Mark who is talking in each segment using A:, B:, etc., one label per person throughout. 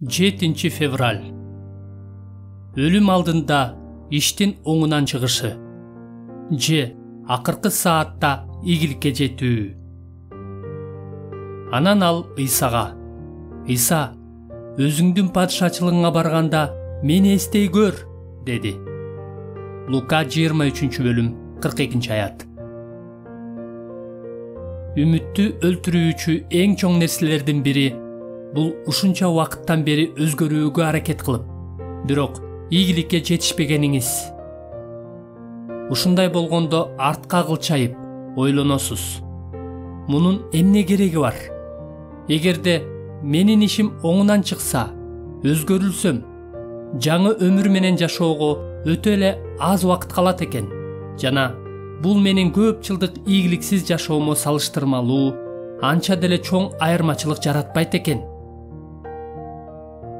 A: 7 fevral. Өлүм алдында иштин оңунан чыгышы. Акыркы саатта ийгиликке жетүү. Анан ал Ыйсага: "Ыйса, өзүңдүн падышачылыгыңа барганда мени эстей көр", деди. Лука 23 42 аят. Үмүттү өлтүрүүчү эң чоң нерселердин бири бул ушунча убакыттан бери өзгөрүүгө аракет кылып, бирок ийгиликке жетишпегениңиз. Ушундай болгондо артка кылчайып ойлоносуз. Мунун эмне кереги бар? Эгерде менин ишим оңунан чыкса, өзгөрүлсөм, жаңы өмүр менен жашоого өтө эле аз убакыт калат экен. Жана бул менин көп жылдык ийгиликсиз жашоомо салыштырмалуу анча деле чоң айырмачылык жаратпайт экен.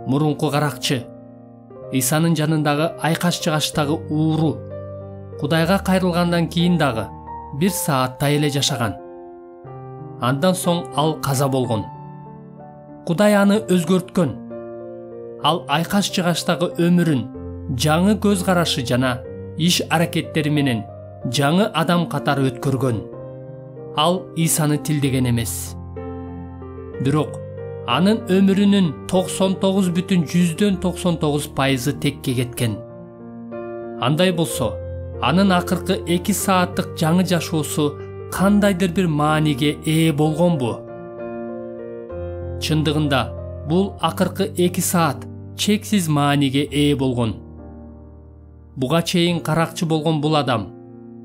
A: Мурунку каракчы Ыйсанын жанындагы айкаш-чыгаштагы ууру Кудайга кайрылгандан кийин дагы 1 сааттай эле жашаган. Андан соң ал каза болгон. Кудай аны өзгөрткөн. Ал айкаш-чыгаштагы өмүрүн жаңы көз карашы жана иш аракеттери менен жаңы адам катары өткөргөн. Ал Ыйсаны тилдеген эмес. Бирок анын өмүрүнүн 99,99% текке кеткен. Андай болсо, анын акыркы 2 сааттык жаңы жашоосу кандайдыр бир мааниге ээ болгонбу? Чындыгында бул акыркы 2 саат чексиз мааниге ээ болгон. Буга чейин каракчы болгон бул адам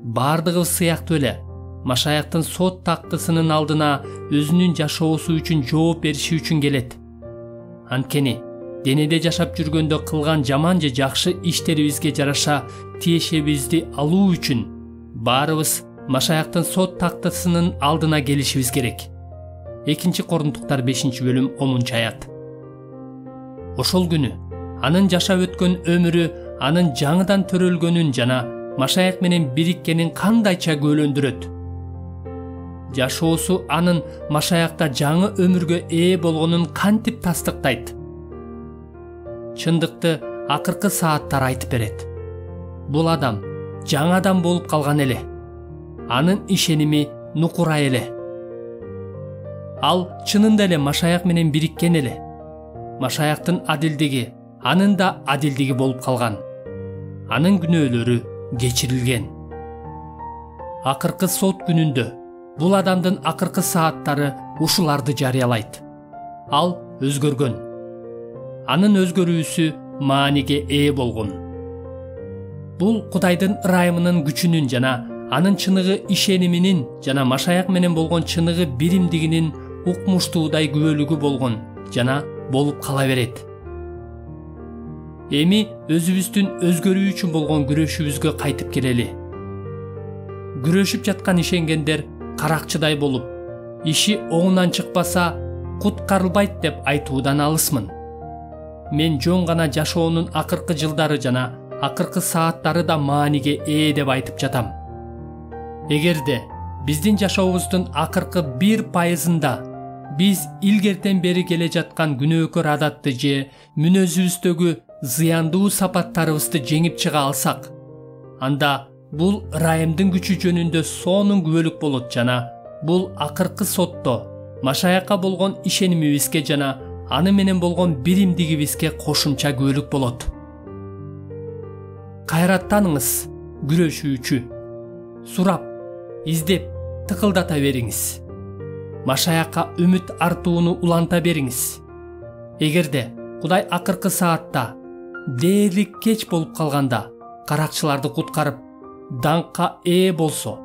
A: бардыгы сыяктуу эле Машаяктын сот тактысынын алдына өзүнүн жашоосу үчүн жооп бериши үчүн келет. Анткени денеде жашап жүргөндө кылган жаман же жакшы иштерибизге жараша тиешебизди алуу үчүн баарыбыз Машаяктын сот тактысынын алдына келишибиз керек. 2 Корунтуктар 5-10 аят. Ошол күнү анын жашап өткөн өмүрү анын жаңыдан төрөлгөнүн жана Машаяк менен бириккенин кандайча күбөлөндүрөт. Жашоосу анын Машаякта жаңы өмүргө ээ болгонун кантип тастыктайт? Чындыкты акыркы сааттар айтып берет. Бул адам жаңы адам болуп калган эле. Анын ишеними нукурай эле. Ал чынында эле Машаяк менен бириккен эле. Машаяктын адилдиги анын да адилдиги болуп калган. Анын күнөөлөрү кечирилген. Акыркы сот күнүндө бул адамдын акыркы сааттары ушуларды жарыялайт. Ал өзгөргөн. Анын өзгөрүүсү мааниге ээ болгон. Бул Кудайдын ырайымынын күчүнүн жана анын чыныгы ишениминин жана Машаяк менен болгон чыныгы биримдигинин укмуштуудай күбөлүгү болгон жана болуп кала берет. Эми өзүбүздүн өзгөрүү үчүн болгон күрөшүбүзгө кайтып келели. Күрөшүп жаткан ишенгендер каракчыдай болуп, иши оңунан чыкпаса, куткарылбайт деп айтуудан алысмын. Мен жөн гана жашоонун акыркы жылдары жана акыркы сааттары да мааниге ээ деп айтып жатам. Эгерде биздин жашообуздун акыркы 1%-ында биз илгертен бери келе жаткан күнөөкөр адатты же мүнөзүбүздөгү зыяндуу сапаттарыбызды жеңип чыга алсак, анда бул ырайымдын күчү жөнүндө сонун күбөлүк болот жана бул акыркы сотто Машаякка болгон ишенимибизге жана аны менен болгон биримдигибизге кошумча күбөлүк болот. Кайраттаныңыз, күрөшүүчү. Сурап, издеп, тыкылдата бериңиз. Машаякка үмүт артууну уланта бериңиз. Эгерде Кудай акыркы саатта дээрлик кеч болуп калганда каракчыларды куткарып даңкка ээ болсо,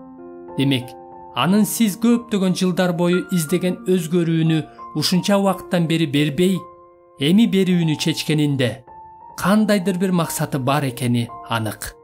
A: демек анын сиз көптөгөн жылдар бою издеген өзгөрүүнү ушунча убакыттан бери бербей, эми берүүнү чечкенинде кандайдыр бир максаты бар экени анык.